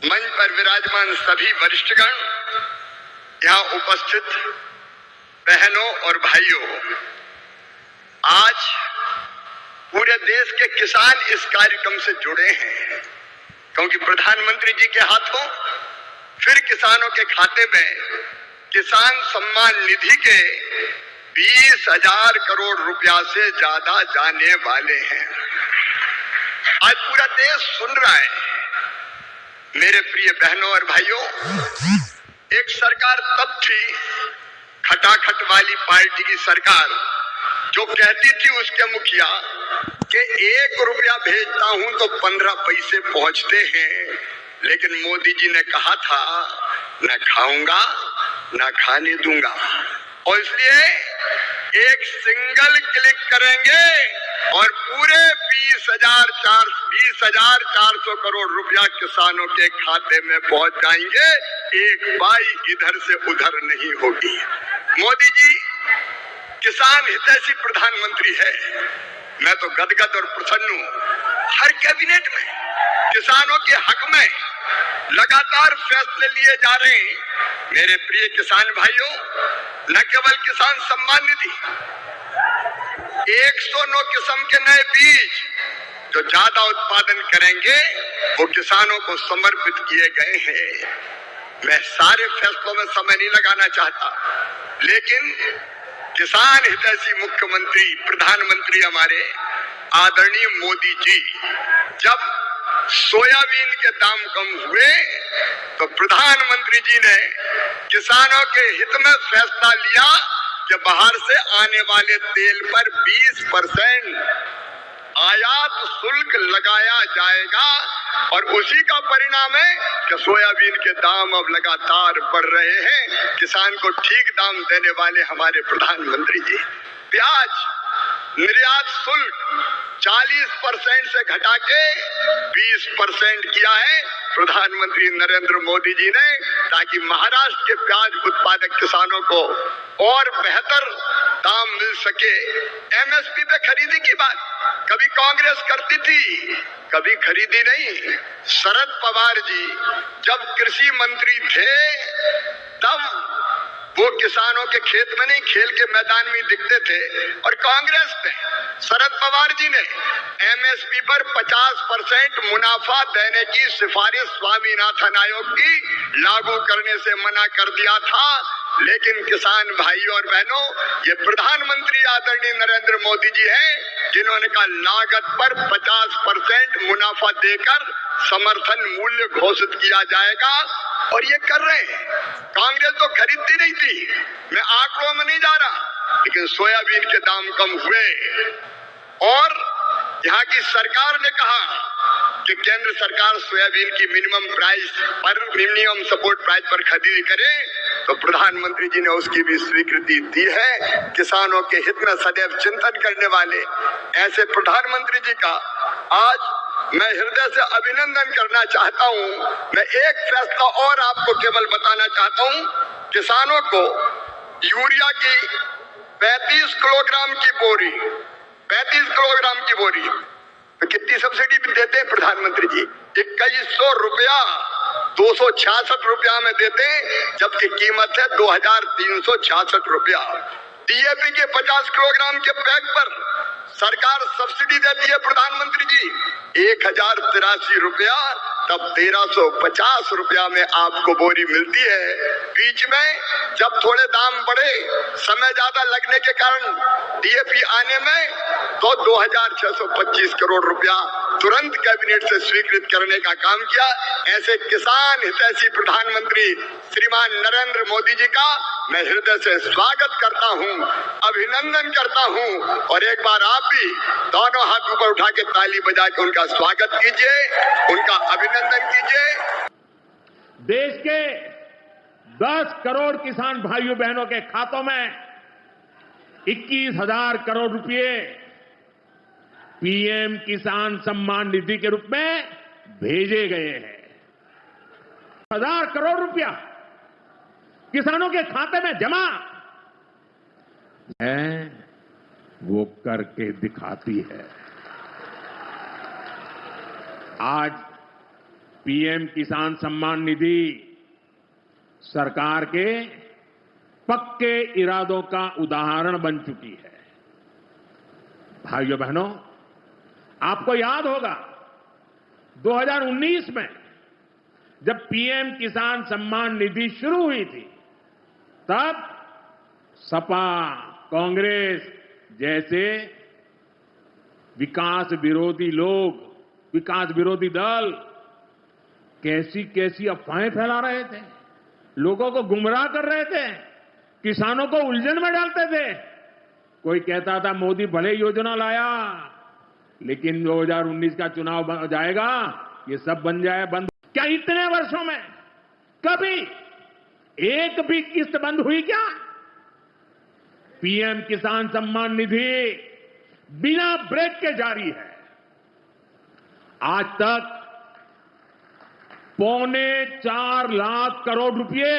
मंच पर विराजमान सभी वरिष्ठगण, यहाँ उपस्थित बहनों और भाइयों, आज पूरे देश के किसान इस कार्यक्रम से जुड़े हैं क्योंकि प्रधानमंत्री जी के हाथों फिर किसानों के खाते में किसान सम्मान निधि के 20,000 करोड़ रुपया से ज्यादा जाने वाले हैं। आज पूरा देश सुन रहा है। मेरे प्रिय बहनों और भाइयों, एक सरकार तब थी, खटाखट वाली पार्टी की सरकार, जो कहती थी उसके मुखिया कि 1 रुपया भेजता हूं तो 15 पैसे पहुंचते हैं, लेकिन मोदी जी ने कहा था न खाऊंगा न खाने दूंगा, और इसलिए एक सिंगल क्लिक करेंगे और पूरे 20,400 करोड़ रुपया किसानों के खाते में पहुंच जाएंगे। एक पाई इधर से उधर नहीं होगी। मोदी जी किसान हितैषी प्रधानमंत्री है। मैं तो गदगद और प्रसन्न हूं। हर कैबिनेट में किसानों के हक में लगातार फैसले लिए जा रहे हैं। मेरे प्रिय किसान भाइयों, न केवल किसान सम्मान निधि, 109 किस्म के नए बीज जो ज्यादा उत्पादन करेंगे वो किसानों को समर्पित किए गए हैं। मैं सारे फैसलों में समय नहीं लगाना चाहता, लेकिन किसान हितैषी मुख्यमंत्री प्रधानमंत्री हमारे आदरणीय मोदी जी, जब सोयाबीन के दाम कम हुए तो प्रधानमंत्री जी ने किसानों के हित में फैसला लिया कि बाहर से आने वाले तेल पर 20% आयात शुल्क लगाया जाएगा, और उसी का परिणाम है कि सोयाबीन के दाम अब लगातार बढ़ रहे हैं। किसान को ठीक दाम देने वाले हमारे प्रधानमंत्री जी। प्याज निर्यात शुल्क 40% से घटा के 20% किया है प्रधानमंत्री नरेंद्र मोदी जी ने, ताकि महाराष्ट्र के प्याज उत्पादक किसानों को और बेहतर दाम मिल सके। एमएसपी पे खरीदी की बात कभी कांग्रेस करती थी, कभी खरीदी नहीं। शरद पवार जी जब कृषि मंत्री थे तब वो किसानों के खेत में नहीं, खेल के मैदान में दिखते थे, और कांग्रेस ने, शरद पवार जी ने एमएसपी पर 50% मुनाफा देने की सिफारिश स्वामीनाथन आयोग की लागू करने से मना कर दिया था। लेकिन किसान भाइयों और बहनों, ये प्रधानमंत्री आदरणीय नरेंद्र मोदी जी हैं जिन्होंने कहा लागत पर 50% मुनाफा देकर समर्थन मूल्य घोषित किया जाएगा, और ये कर रहे हैं। कांग्रेस तो खरीदती नहीं थी, मैं आंकड़ों में नहीं जा रहा, लेकिन सोयाबीन के दाम कम हुए और यहाँ की सरकार ने कहा कि केंद्र सरकार सोयाबीन की मिनिमम सपोर्ट प्राइस पर खरीदी करे, तो प्रधानमंत्री जी ने उसकी भी स्वीकृति दी है। किसानों के हित में सदैव चिंतन करने वाले ऐसे प्रधानमंत्री जी का आज मैं हृदय से अभिनंदन करना चाहता हूं। मैं एक फैसला और आपको केवल बताना चाहता हूं, किसानों को यूरिया की 35 किलोग्राम की बोरी, 35 किलोग्राम की बोरी तो कितनी सब्सिडी देते हैं प्रधानमंत्री जी? 2100 रुपया 266 रुपया में देते हैं, जबकि कीमत है 2366 रुपया। डीएपी के 50 किलोग्राम के बैग पर सरकार सब्सिडी देती है प्रधानमंत्री जी 1083 रुपया, तब 1350 रुपया में आपको बोरी मिलती है। बीच में जब थोड़े दाम बढ़े, समय ज्यादा लगने के कारण डीएपी आने में, तो 2625 करोड़ रुपया तुरंत कैबिनेट से स्वीकृत करने का काम किया। ऐसे किसान हितैषी प्रधानमंत्री श्रीमान नरेंद्र मोदी जी का मैं हृदय से स्वागत करता हूं, अभिनंदन करता हूं, और एक बार आप भी दोनों हाथ ऊपर उठा के ताली बजा के उनका स्वागत कीजिए, उनका अभिनंदन कीजिए। देश के 10 करोड़ किसान भाइयों बहनों के खातों में 21,000 करोड़ रुपए पीएम किसान सम्मान निधि के रूप में भेजे गए हैं। 1,000 करोड़ रुपया किसानों के खाते में जमा है, वो करके दिखाती है। आज पीएम किसान सम्मान निधि सरकार के पक्के इरादों का उदाहरण बन चुकी है। भाइयों बहनों, आपको याद होगा 2019 में जब पीएम किसान सम्मान निधि शुरू हुई थी, तब सपा, कांग्रेस जैसे विकास विरोधी लोग, विकास विरोधी दल कैसी कैसी अफवाहें फैला रहे थे, लोगों को गुमराह कर रहे थे, किसानों को उलझन में डालते थे। कोई कहता था मोदी भले योजना लाया, लेकिन 2019 का चुनाव हो जाएगा, ये सब बंद। क्या इतने वर्षों में कभी एक भी किस्त बंद हुई क्या? पीएम किसान सम्मान निधि बिना ब्रेक के जारी है। आज तक 4.25 लाख करोड़ रुपए,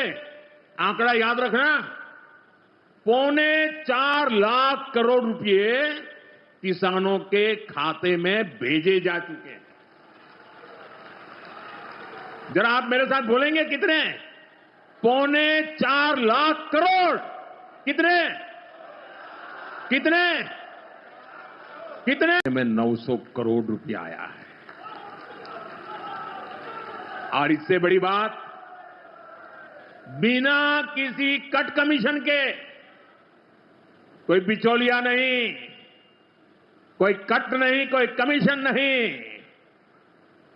आंकड़ा याद रखना, 4.25 लाख करोड़ रुपए किसानों के खाते में भेजे जा चुके हैं। जरा आप मेरे साथ बोलेंगे कितने? 4.25 लाख करोड़। कितने कितने कितने में 900 करोड़ रुपया आया है। और इससे बड़ी बात, बिना किसी कट कमीशन के, कोई बिचौलिया नहीं, कोई कट नहीं, कोई कमीशन नहीं,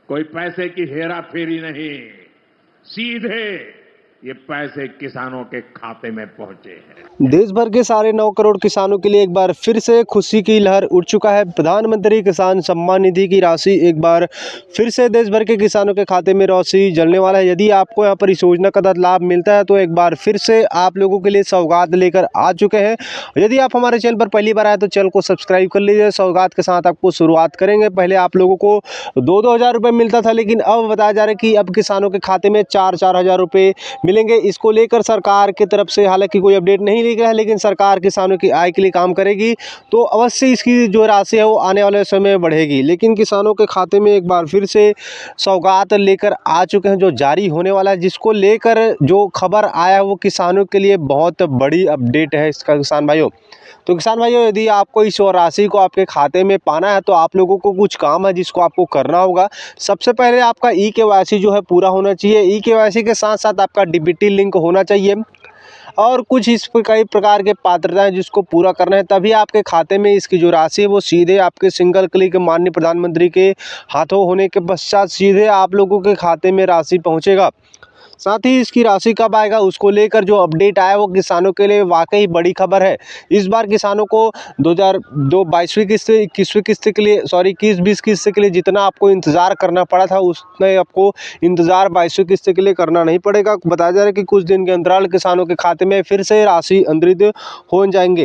कोई पैसे की हेरा फेरी नहीं, सीधे ये पैसे किसानों के खाते में पहुंचे हैं। देश भर के 9.5 करोड़ किसानों के लिए एक बार फिर से खुशी की लहर उठ चुका है। प्रधानमंत्री किसान सम्मान निधि की राशि एक बार फिर से देश भर के किसानों के खाते में राशि जलने वाला है। यदि आपको यहां पर इस योजना का लाभ मिलता है तो एक बार फिर से आप लोगों के लिए सौगात लेकर आ चुके हैं। यदि आप हमारे चैनल पर पहली बार आए तो चैनल को सब्सक्राइब कर लीजिए। सौगात के साथ आपको शुरुआत करेंगे। पहले आप लोगों को 2-2 हज़ार रुपये मिलता था, लेकिन अब बताया जा रहा है कि अब किसानों के खाते में 4-4 हज़ार रुपये मिलेंगे। इसको लेकर सरकार की तरफ से हालांकि कोई अपडेट नहीं ली गया है, लेकिन सरकार किसानों की आय के लिए काम करेगी, तो अवश्य इसकी जो राशि है वो आने वाले समय में बढ़ेगी। लेकिन किसानों के खाते में एक बार फिर से सौगात लेकर आ चुके हैं जो जारी होने वाला है, जिसको लेकर जो खबर आया है वो किसानों के लिए बहुत बड़ी अपडेट है इसका। किसान भाइयों, तो किसान भाइयों, यदि आपको इस राशि को आपके खाते में पाना है तो आप लोगों को कुछ काम है जिसको आपको करना होगा। सबसे पहले आपका ई-केवाईसी जो है पूरा होना चाहिए। ई-केवाईसी के साथ साथ आपका डीबीटी लिंक होना चाहिए और कुछ इस कई प्रकार के पात्रताएं जिसको पूरा करना है, तभी आपके खाते में इसकी जो राशि है वो सीधे आपके सिंगल क्लिक माननीय प्रधानमंत्री के हाथों होने के पश्चात सीधे आप लोगों के खाते में राशि पहुँचेगा। साथ ही इसकी राशि कब आएगा उसको लेकर जो अपडेट आया वो किसानों के लिए वाकई बड़ी खबर है। इस बार किसानों को 22वीं किस्त, 21वीं किस्त के लिए, 21-20 किस्त के लिए जितना आपको इंतज़ार करना पड़ा था उतना आपको इंतज़ार 22वीं किस्त के लिए करना नहीं पड़ेगा। बताया जा रहा है कि कुछ दिन के अंतराल किसानों के खाते में फिर से राशि अंतरित हो जाएंगे।